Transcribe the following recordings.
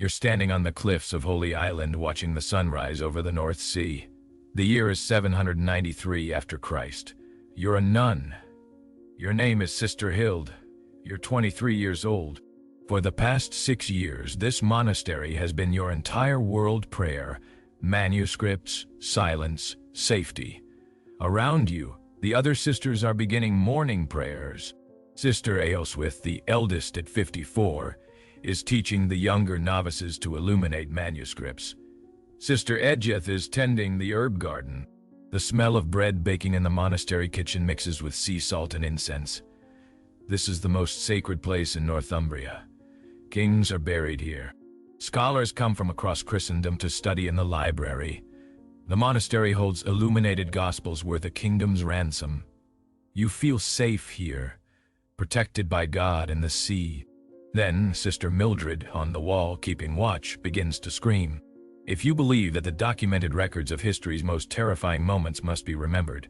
You're standing on the cliffs of Holy Island watching the sunrise over the North Sea. The year is 793 after Christ. You're a nun. Your name is Sister Hild. You're 23 years old. For the past 6 years, this monastery has been your entire world prayer. Manuscripts, silence, safety. Around you, the other sisters are beginning morning prayers. Sister Aelswith, the eldest at 54, is teaching the younger novices to illuminate manuscripts. Sister Edgeth is tending the herb garden. The smell of bread baking in the monastery kitchen mixes with sea salt and incense. This is the most sacred place in Northumbria. Kings are buried here. Scholars come from across Christendom to study in the library. The monastery holds illuminated gospels worth a kingdom's ransom. You feel safe here, protected by God and the sea. Then Sister Mildred, on the wall keeping watch, begins to scream. If you believe that the documented records of history's most terrifying moments must be remembered,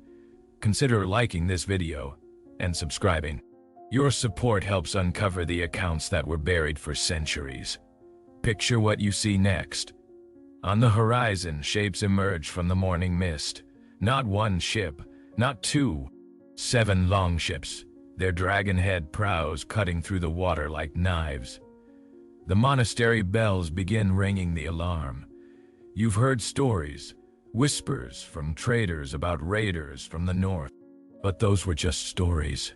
consider liking this video and subscribing. Your support helps uncover the accounts that were buried for centuries. Picture what you see next. On the horizon, shapes emerge from the morning mist. Not one ship, not two, 7 longships, their dragon-head prows cutting through the water like knives. The monastery bells begin ringing the alarm. You've heard stories, whispers from traders about raiders from the north. But those were just stories.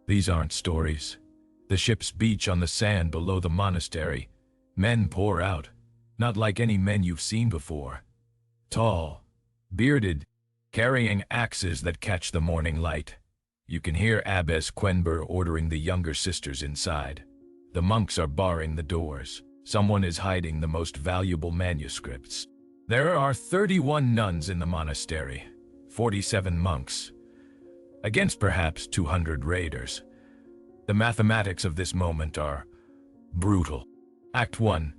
These aren't stories. The ships beach on the sand below the monastery. Men pour out, not like any men you've seen before. Tall, bearded, carrying axes that catch the morning light. You can hear Abbess Quenber ordering the younger sisters inside. The monks are barring the doors. Someone is hiding the most valuable manuscripts. There are 31 nuns in the monastery, 47 monks, against perhaps 200 raiders. The mathematics of this moment are brutal. Act 1.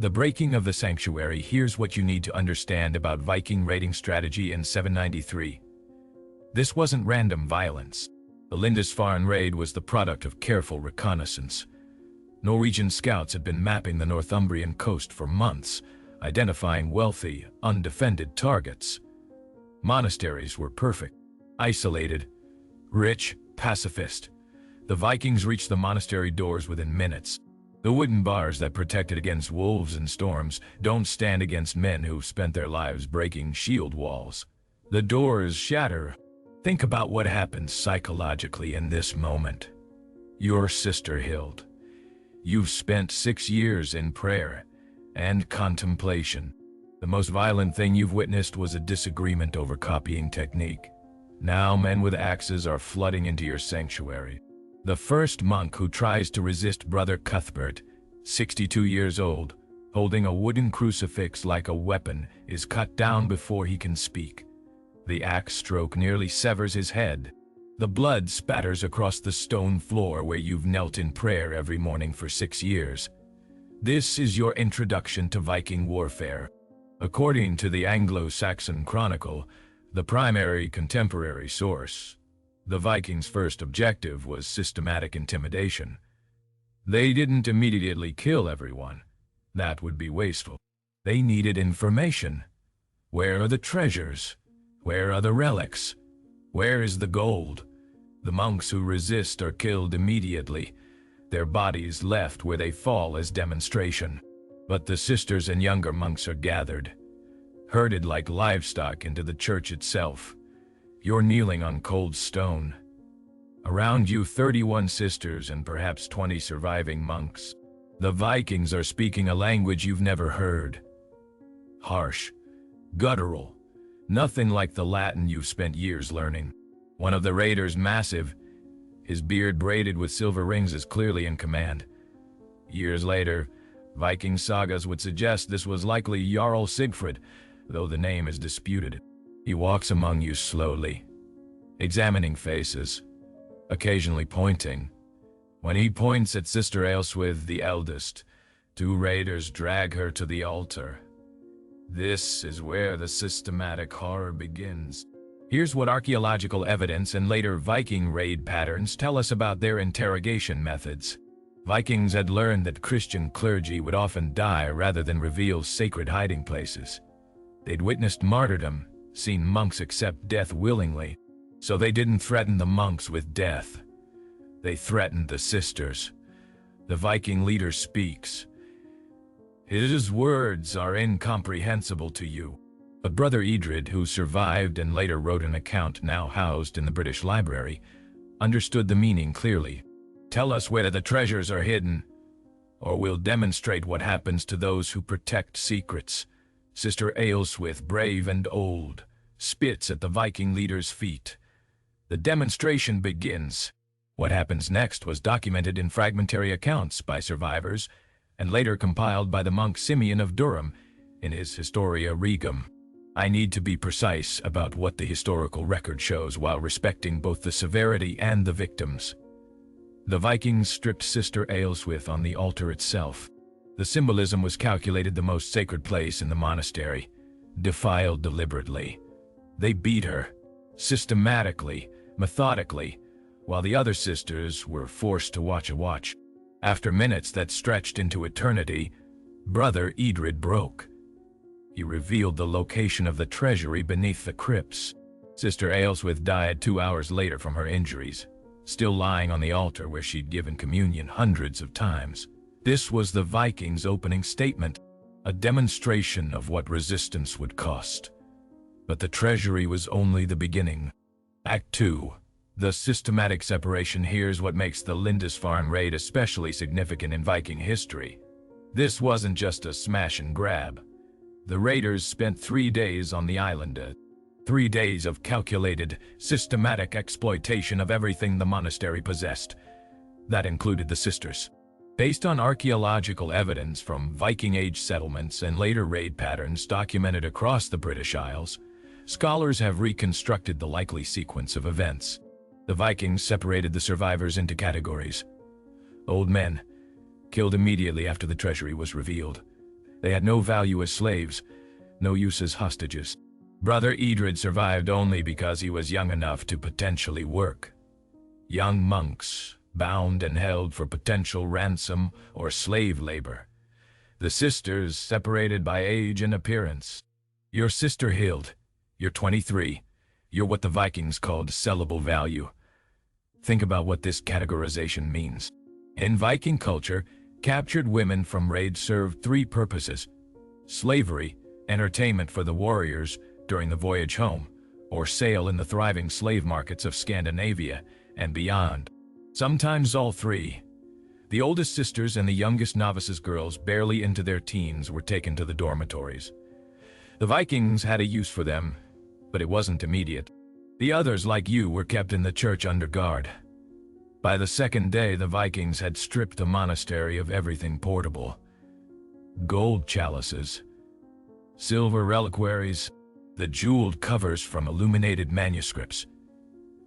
The breaking of the sanctuary. Here's what you need to understand about Viking raiding strategy in 793. This wasn't random violence. The Lindisfarne raid was the product of careful reconnaissance. Norwegian scouts had been mapping the Northumbrian coast for months, identifying wealthy, undefended targets. Monasteries were perfect. Isolated, rich, pacifist. The Vikings reached the monastery doors within minutes. The wooden bars that protected against wolves and storms don't stand against men who've spent their lives breaking shield walls. The doors shatter. Think about what happens psychologically in this moment. Your Sister Hild. You've spent 6 years in prayer and contemplation. The most violent thing you've witnessed was a disagreement over copying technique. Now men with axes are flooding into your sanctuary. The first monk who tries to resist Brother Cuthbert, 62 years old, holding a wooden crucifix like a weapon, is cut down before he can speak. The axe stroke nearly severs his head. The blood spatters across the stone floor where you've knelt in prayer every morning for 6 years. This is your introduction to Viking warfare. According to the Anglo-Saxon Chronicle, the primary contemporary source, the Vikings' first objective was systematic intimidation. They didn't immediately kill everyone. That would be wasteful. They needed information. Where are the treasures? Where are the relics? Where is the gold? The monks who resist are killed immediately, their bodies left where they fall as demonstration. But the sisters and younger monks are gathered, herded like livestock into the church itself. You're kneeling on cold stone. Around you 31 sisters and perhaps 20 surviving monks. The Vikings are speaking a language you've never heard. Harsh, guttural, nothing like the Latin you've spent years learning. One of the raiders, massive, his beard braided with silver rings, is clearly in command. Years later, Viking sagas would suggest this was likely Jarl Sigfrid, though the name is disputed. He walks among you slowly, examining faces, occasionally pointing. When he points at Sister Aelswith, the eldest, 2 raiders drag her to the altar. This is where the systematic horror begins. Here's what archaeological evidence and later Viking raid patterns tell us about their interrogation methods. Vikings had learned that Christian clergy would often die rather than reveal sacred hiding places. They'd witnessed martyrdom, seen monks accept death willingly, so they didn't threaten the monks with death. They threatened the sisters. The Viking leader speaks. His words are incomprehensible to you. But Brother Edred, who survived and later wrote an account now housed in the British Library, understood the meaning clearly. Tell us where the treasures are hidden, or we'll demonstrate what happens to those who protect secrets. Sister Aelswith, brave and old, spits at the Viking leader's feet. The demonstration begins. What happens next was documented in fragmentary accounts by survivors and later compiled by the monk Simeon of Durham in his Historia Regum. I need to be precise about what the historical record shows while respecting both the severity and the victims. The Vikings stripped Sister Aelswith on the altar itself. The symbolism was calculated the most sacred place in the monastery, defiled deliberately. They beat her, systematically, methodically, while the other sisters were forced to watch a watch. After minutes that stretched into eternity, Brother Edred broke. He revealed the location of the treasury beneath the crypts. Sister Aelswith died 2 hours later from her injuries, still lying on the altar where she'd given communion hundreds of times. This was the Vikings' opening statement, a demonstration of what resistance would cost. But the treasury was only the beginning. Act 2. The systematic separation. Here's what makes the Lindisfarne raid especially significant in Viking history. This wasn't just a smash and grab. The raiders spent 3 days on the island, 3 days of calculated, systematic exploitation of everything the monastery possessed. That included the sisters. Based on archaeological evidence from Viking Age settlements and later raid patterns documented across the British Isles, scholars have reconstructed the likely sequence of events. The Vikings separated the survivors into categories. Old men, killed immediately after the treasury was revealed. They had no value as slaves, no use as hostages. Brother Edred survived only because he was young enough to potentially work. Young monks, bound and held for potential ransom or slave labor. The sisters separated by age and appearance. Your sister Hild, you're 23. You're what the Vikings called sellable value. Think about what this categorization means. In Viking culture, captured women from raids served 3 purposes: slavery, entertainment for the warriors during the voyage home, or sale in the thriving slave markets of Scandinavia and beyond. Sometimes all 3. The oldest sisters and the youngest novices girls barely into their teens were taken to the dormitories. The Vikings had a use for them, but it wasn't immediate. The others, like you, were kept in the church under guard. By the 2nd day, the Vikings had stripped the monastery of everything portable. Gold chalices, silver reliquaries, the jeweled covers from illuminated manuscripts.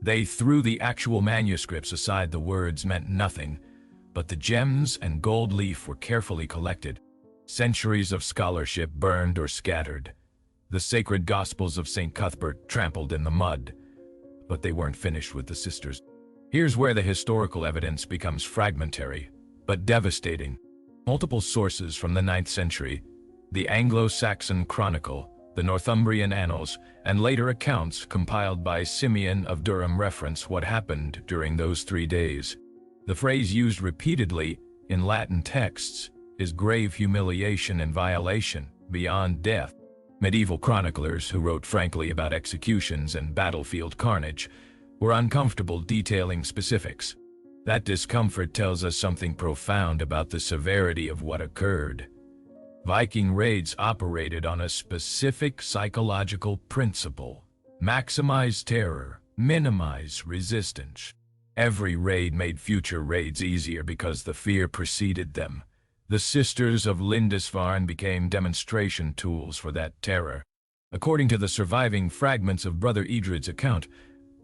They threw the actual manuscripts aside. The words meant nothing, but the gems and gold leaf were carefully collected. Centuries of scholarship burned or scattered. The sacred Gospels of St. Cuthbert trampled in the mud. But they weren't finished with the sisters. Here's where the historical evidence becomes fragmentary, but devastating. Multiple sources from the 9th century, the Anglo-Saxon Chronicle, the Northumbrian Annals, and later accounts compiled by Simeon of Durham reference what happened during those 3 days. The phrase used repeatedly in Latin texts is grave humiliation and violation beyond death. Medieval chroniclers who wrote frankly about executions and battlefield carnage were uncomfortable detailing specifics. That discomfort tells us something profound about the severity of what occurred. Viking raids operated on a specific psychological principle: maximize terror, minimize resistance. Every raid made future raids easier because the fear preceded them. The Sisters of Lindisfarne became demonstration tools for that terror. According to the surviving fragments of Brother Edred's account,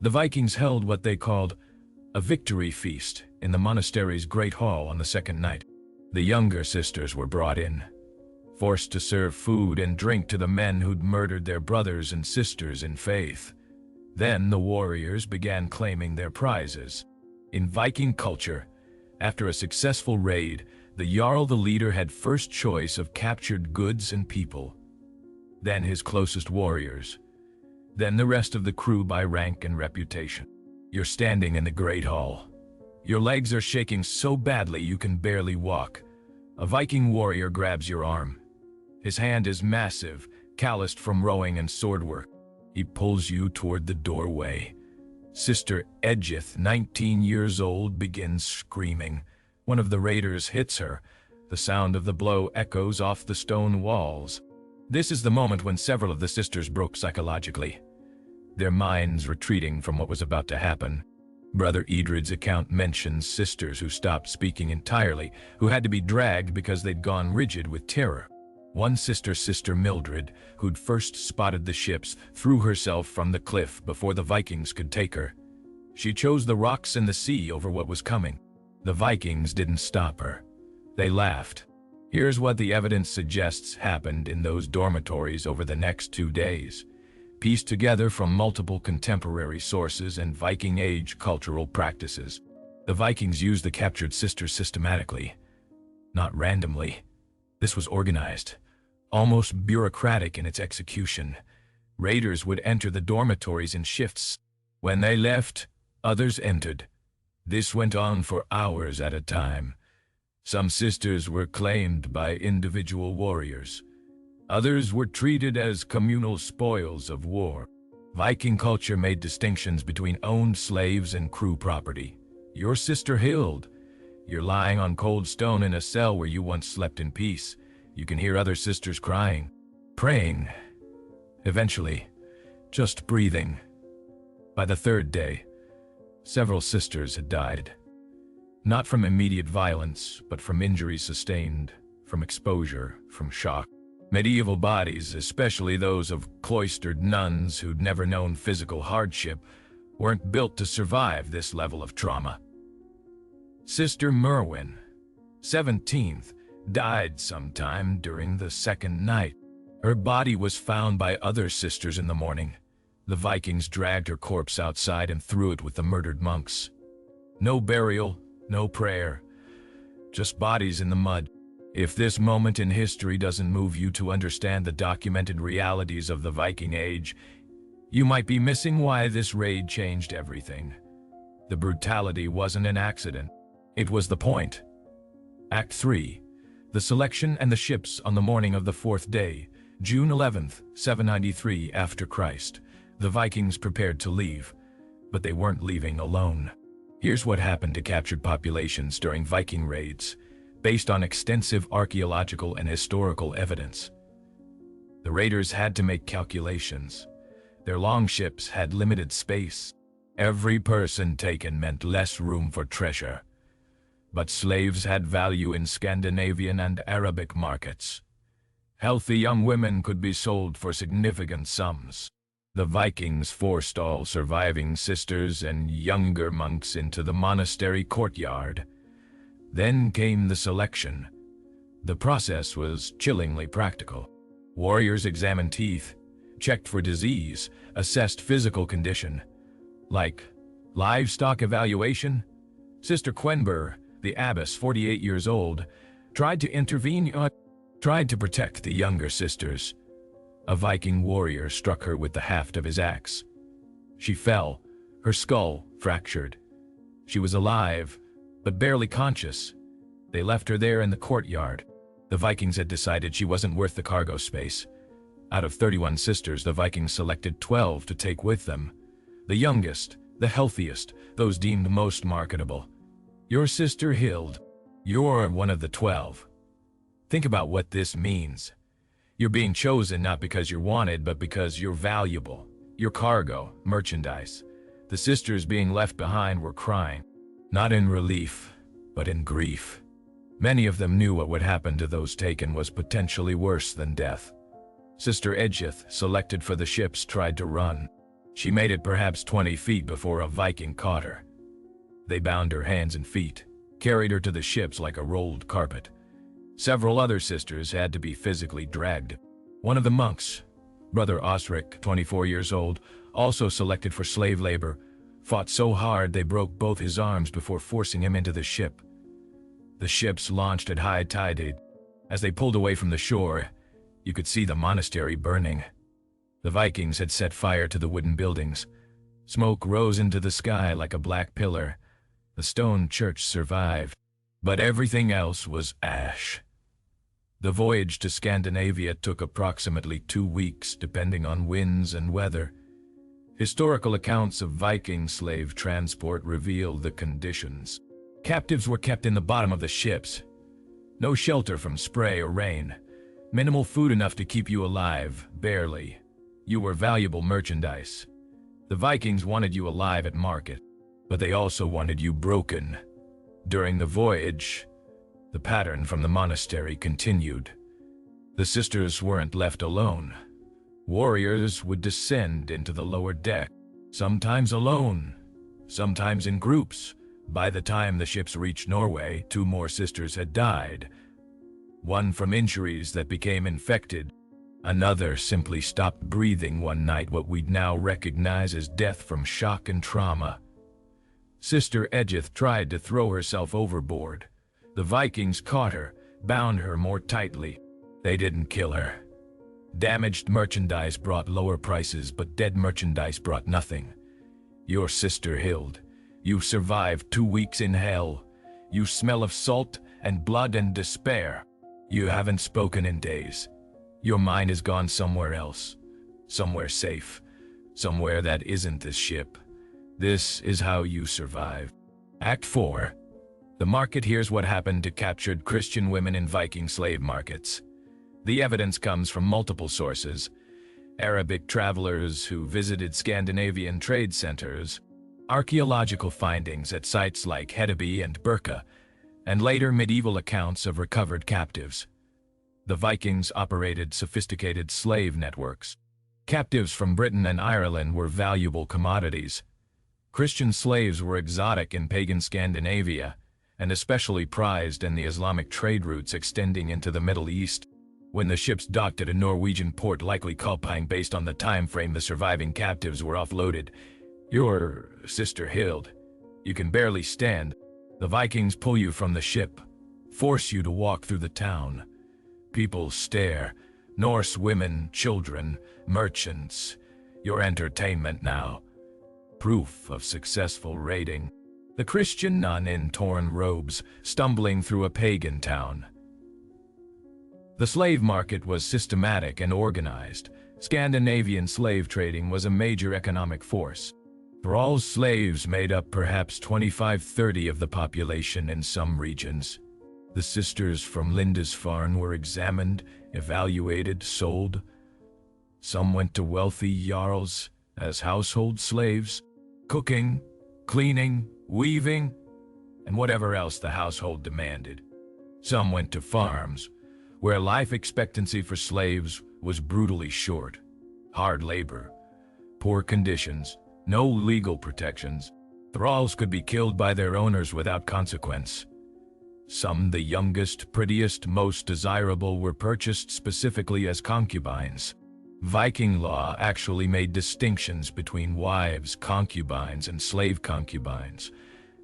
the Vikings held what they called a victory feast in the monastery's great hall on the 2nd night. The younger sisters were brought in, forced to serve food and drink to the men who'd murdered their brothers and sisters in faith. Then the warriors began claiming their prizes. In Viking culture, After a successful raid, the Jarl the leader had first choice of captured goods and people, then his closest warriors, then the rest of the crew by rank and reputation. You're standing in the Great Hall. Your legs are shaking so badly you can barely walk. A Viking warrior grabs your arm. His hand is massive, calloused from rowing and swordwork. He pulls you toward the doorway. Sister Edgith, 19 years old, begins screaming. One of the raiders hits her. The sound of the blow echoes off the stone walls. This is the moment when several of the sisters broke psychologically, their minds retreating from what was about to happen. Brother Edred's account mentions sisters who stopped speaking entirely, who had to be dragged because they'd gone rigid with terror. One sister, Sister Mildred, who'd first spotted the ships, threw herself from the cliff before the Vikings could take her. She chose the rocks and the sea over what was coming. The Vikings didn't stop her. They laughed. Here's what the evidence suggests happened in those dormitories over the next 2 days, pieced together from multiple contemporary sources and Viking Age cultural practices. The Vikings used the captured sisters systematically, not randomly. This was organized, almost bureaucratic in its execution. Raiders would enter the dormitories in shifts. When they left, others entered. This went on for hours at a time. Some sisters were claimed by individual warriors. Others were treated as communal spoils of war. Viking culture made distinctions between owned slaves and crew property. Your sister Hild. You're lying on cold stone in a cell where you once slept in peace. You can hear other sisters crying, praying, eventually, just breathing. By the 3rd day, several sisters had died. Not from immediate violence, but from injuries sustained, from exposure, from shock. Medieval bodies, especially those of cloistered nuns who'd never known physical hardship, weren't built to survive this level of trauma. Sister Merwin, 17th, died sometime during the 2nd night. Her body was found by other sisters in the morning. The Vikings dragged her corpse outside and threw it with the murdered monks. No burial, no prayer, just bodies in the mud. If this moment in history doesn't move you to understand the documented realities of the Viking Age, you might be missing why this raid changed everything. The brutality wasn't an accident. It was the point. Act 3. The selection and the ships on the morning of the 4th day, June 11th, 793 after Christ. The Vikings prepared to leave, but they weren't leaving alone. Here's what happened to captured populations during Viking raids, based on extensive archaeological and historical evidence. The raiders had to make calculations. Their longships had limited space. Every person taken meant less room for treasure. But slaves had value in Scandinavian and Arabic markets. Healthy young women could be sold for significant sums. The Vikings forced all surviving sisters and younger monks into the monastery courtyard. Then came the selection. The process was chillingly practical. Warriors examined teeth, checked for disease, assessed physical condition. Like livestock evaluation, Sister Quenber, the abbess, 48 years old, tried to intervene, tried to protect the younger sisters. A Viking warrior struck her with the haft of his axe. She fell, her skull fractured. She was alive, but barely conscious. They left her there in the courtyard. The Vikings had decided she wasn't worth the cargo space. Out of 31 sisters, the Vikings selected 12 to take with them. The youngest, the healthiest, those deemed most marketable. Your sister Hild, you're one of the 12. Think about what this means. You're being chosen not because you're wanted, but because you're valuable. Your cargo, merchandise. The sisters being left behind were crying, not in relief, but in grief. Many of them knew what would happen to those taken was potentially worse than death. Sister Edgith, selected for the ships, tried to run. She made it perhaps 20 feet before a Viking caught her. They bound her hands and feet, carried her to the ships like a rolled carpet. Several other sisters had to be physically dragged. One of the monks, Brother Osric, 24 years old, also selected for slave labor, fought so hard they broke both his arms before forcing him into the ship. The ships launched at high tide. As they pulled away from the shore, you could see the monastery burning. The Vikings had set fire to the wooden buildings. Smoke rose into the sky like a black pillar. The stone church survived, but everything else was ash. The voyage to Scandinavia took approximately 2 weeks, depending on winds and weather. Historical accounts of Viking slave transport reveal the conditions. Captives were kept in the bottom of the ships. No shelter from spray or rain. Minimal food enough to keep you alive, barely. You were valuable merchandise. The Vikings wanted you alive at market, but they also wanted you broken. During the voyage, the pattern from the monastery continued. The sisters weren't left alone. Warriors would descend into the lower deck, sometimes alone, sometimes in groups. By the time the ships reached Norway, 2 more sisters had died. One from injuries that became infected. Another simply stopped breathing one night, what we'd now recognize as death from shock and trauma. Sister Edith tried to throw herself overboard. The Vikings caught her, bound her more tightly. They didn't kill her. Damaged merchandise brought lower prices, but dead merchandise brought nothing. Your sister Hild. You survived 2 weeks in hell. You smell of salt and blood and despair. You haven't spoken in days. Your mind has gone somewhere else. Somewhere safe. Somewhere that isn't this ship. This is how you survive. Act 4. The market. Here's what happened to captured Christian women in Viking slave markets. The evidence comes from multiple sources. Arabic travelers who visited Scandinavian trade centers, archaeological findings at sites like Hedeby and Birka, and later medieval accounts of recovered captives. The Vikings operated sophisticated slave networks. Captives from Britain and Ireland were valuable commodities. Christian slaves were exotic in pagan Scandinavia, and especially prized in the Islamic trade routes extending into the Middle East. When the ships docked at a Norwegian port, likely Kolping, based on the time frame the surviving captives were offloaded. Your sister Hild. You can barely stand. The Vikings pull you from the ship, force you to walk through the town. People stare. Norse women, children, merchants. Your entertainment now. Proof of successful raiding. The Christian nun in torn robes, stumbling through a pagan town. The slave market was systematic and organized. Scandinavian slave trading was a major economic force. Thrall slaves made up perhaps 25–30% of the population in some regions. The sisters from Lindisfarne were examined, evaluated, sold. Some went to wealthy jarls as household slaves, cooking, cleaning, weaving, and whatever else the household demanded. Some went to farms, where life expectancy for slaves was brutally short. Hard labor, poor conditions, no legal protections. Thralls could be killed by their owners without consequence. Some, the youngest, prettiest, most desirable, were purchased specifically as concubines. Viking law actually made distinctions between wives, concubines, and slave concubines.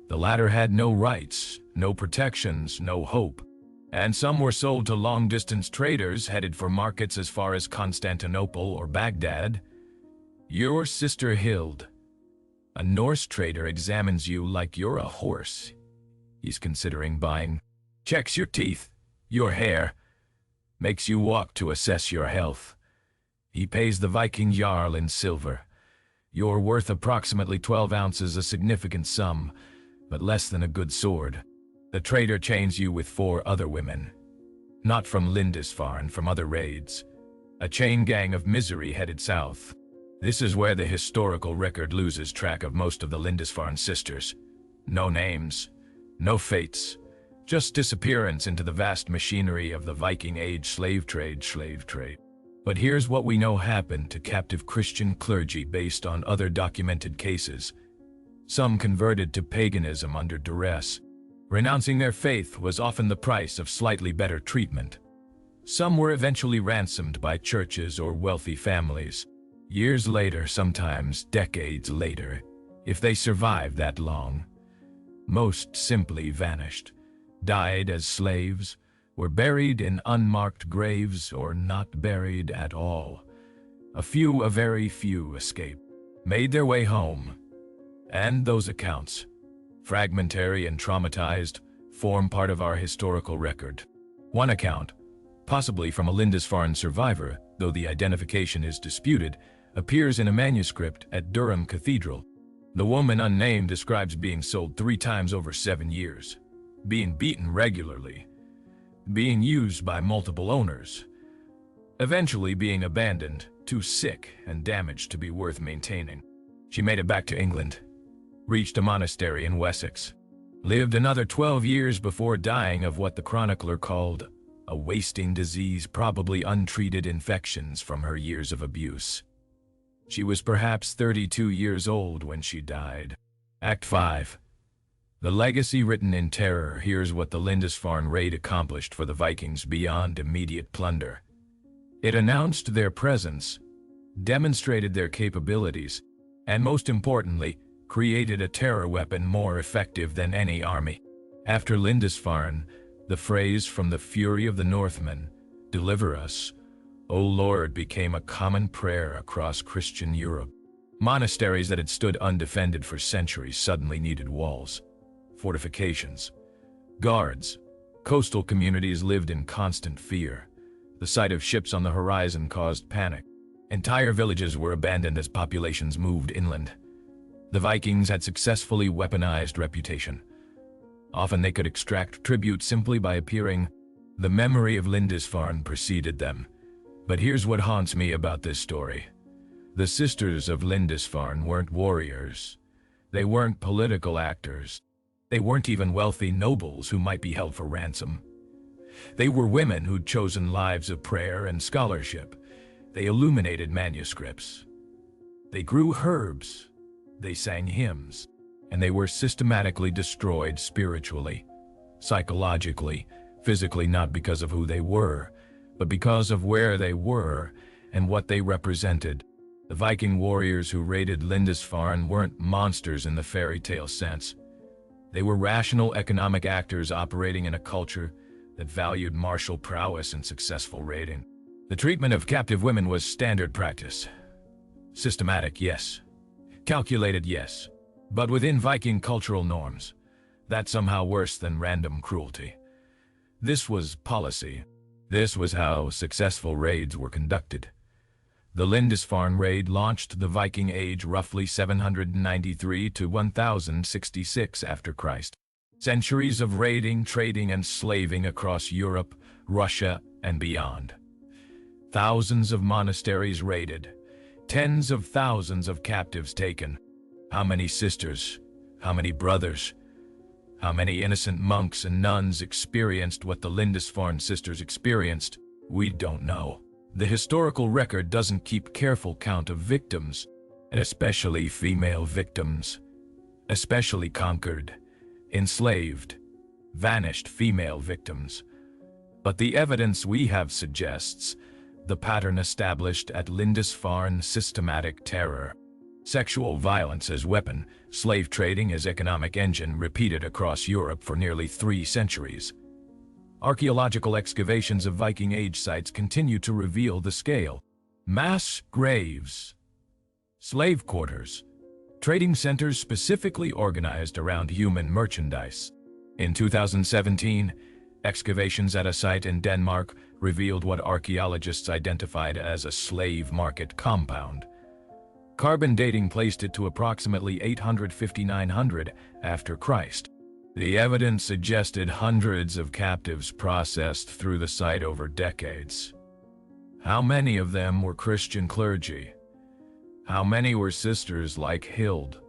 The latter had no rights, no protections, no hope. And some were sold to long-distance traders headed for markets as far as Constantinople or Baghdad. Your sister Hild. A Norse trader examines you like you're a horse. He's considering buying. Checks your teeth, your hair, makes you walk to assess your health. He pays the Viking Jarl in silver. You're worth approximately 12 ounces, a significant sum, but less than a good sword. The trader chains you with 4 other women. Not from Lindisfarne, from other raids. A chain gang of misery headed south. This is where the historical record loses track of most of the Lindisfarne sisters. No names, no fates, just disappearance into the vast machinery of the Viking Age slave trade. But here's what we know happened to captive Christian clergy based on other documented cases. Some converted to paganism under duress. Renouncing their faith was often the price of slightly better treatment. Some were eventually ransomed by churches or wealthy families. Years later, sometimes decades later, if they survived that long, most simply vanished. died as slaves, were buried in unmarked graves or not buried at all. A very few escaped, made their way home, and those accounts, fragmentary and traumatized, form part of our historical record. One account, possibly from a Lindisfarne survivor, though the identification is disputed, appears in a manuscript at Durham Cathedral. The woman unnamed describes being sold 3 times over 7 years, being beaten regularly, being used by multiple owners, eventually being abandoned, too sick and damaged to be worth maintaining. She made it back to England, reached a monastery in Wessex, lived another 12 years before dying of what the chronicler called a wasting disease, probably untreated infections from her years of abuse. She was perhaps 32 years old when she died. Act 5. The legacy written in terror. Here's what the Lindisfarne raid accomplished for the Vikings beyond immediate plunder. It announced their presence, demonstrated their capabilities, and most importantly, created a terror weapon more effective than any army. After Lindisfarne, the phrase "from the fury of the Northmen, deliver us, O Lord," became a common prayer across Christian Europe. Monasteries that had stood undefended for centuries suddenly needed walls, fortifications, guards. Coastal communities lived in constant fear. The sight of ships on the horizon caused panic. Entire villages were abandoned as populations moved inland. The Vikings had successfully weaponized reputation. Often they could extract tribute simply by appearing. The memory of Lindisfarne preceded them. But here's what haunts me about this story. The sisters of Lindisfarne weren't warriors. They weren't political actors. They weren't even wealthy nobles who might be held for ransom. They were women who'd chosen lives of prayer and scholarship. They illuminated manuscripts. They grew herbs. They sang hymns. And they were systematically destroyed spiritually, psychologically, physically, not because of who they were, but because of where they were and what they represented. The Viking warriors who raided Lindisfarne weren't monsters in the fairy tale sense. They were rational economic actors operating in a culture that valued martial prowess and successful raiding. The treatment of captive women was standard practice. Systematic, yes. Calculated, yes. But within Viking cultural norms. That's somehow worse than random cruelty. This was policy. This was how successful raids were conducted. The Lindisfarne raid launched the Viking Age roughly 793 to 1066 after Christ. Centuries of raiding, trading, and slaving across Europe, Russia, and beyond. Thousands of monasteries raided. Tens of thousands of captives taken. How many sisters? How many brothers? How many innocent monks and nuns experienced what the Lindisfarne sisters experienced? We don't know. The historical record doesn't keep careful count of victims, and especially female victims, especially conquered, enslaved, vanished female victims. But the evidence we have suggests the pattern established at Lindisfarne: systematic terror. Sexual violence as weapon, slave trading as economic engine, repeated across Europe for nearly 3 centuries. Archaeological excavations of Viking Age sites continue to reveal the scale. Mass graves, slave quarters, trading centers specifically organized around human merchandise. In 2017, excavations at a site in Denmark revealed what archaeologists identified as a slave market compound. Carbon dating placed it to approximately 850–900 after Christ. The evidence suggested hundreds of captives processed through the site over decades. How many of them were Christian clergy? How many were sisters like Hild,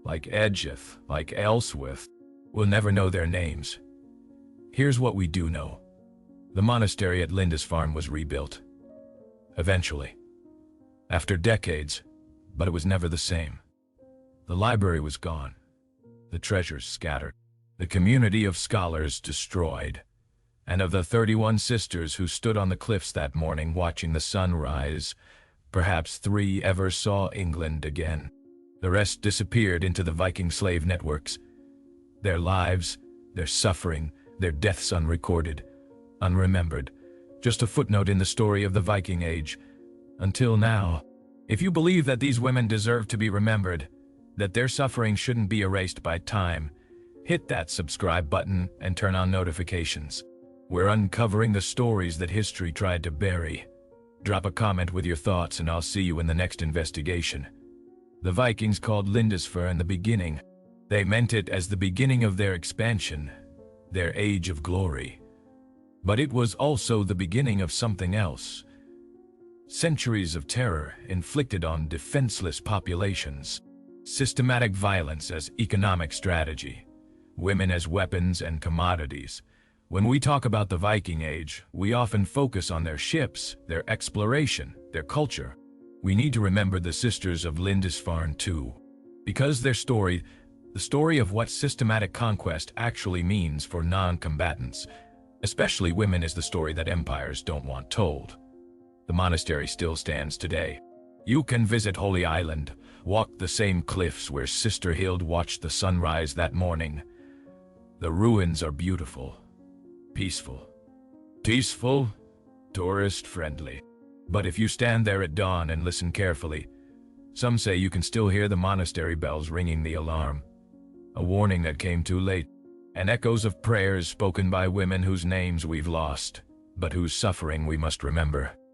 like Edgith, like Elswith? We'll never know their names. Here's what we do know. The monastery at Lindisfarne was rebuilt. Eventually. After decades, but it was never the same. The library was gone. The treasures scattered. The community of scholars destroyed. And of the 31 sisters who stood on the cliffs that morning watching the sun rise, perhaps 3 ever saw England again. The rest disappeared into the Viking slave networks. Their lives, their suffering, their deaths unrecorded, unremembered, just a footnote in the story of the Viking Age. Until now, if you believe that these women deserve to be remembered, that their suffering shouldn't be erased by time, hit that subscribe button and turn on notifications. We're uncovering the stories that history tried to bury. Drop a comment with your thoughts and I'll see you in the next investigation. The Vikings called Lindisfarne the beginning. They meant it as the beginning of their expansion, their age of glory. But it was also the beginning of something else. Centuries of terror inflicted on defenseless populations. Systematic violence as economic strategy. Women as weapons and commodities. When we talk about the Viking Age, we often focus on their ships, their exploration, their culture. We need to remember the sisters of Lindisfarne too. Because their story, the story of what systematic conquest actually means for non-combatants, especially women, is the story that empires don't want told. The monastery still stands today. You can visit Holy Island, walk the same cliffs where Sister Hild watched the sunrise that morning. The ruins are beautiful. Peaceful, tourist-friendly. But if you stand there at dawn and listen carefully, some say you can still hear the monastery bells ringing the alarm. A warning that came too late, and echoes of prayers spoken by women whose names we've lost, but whose suffering we must remember.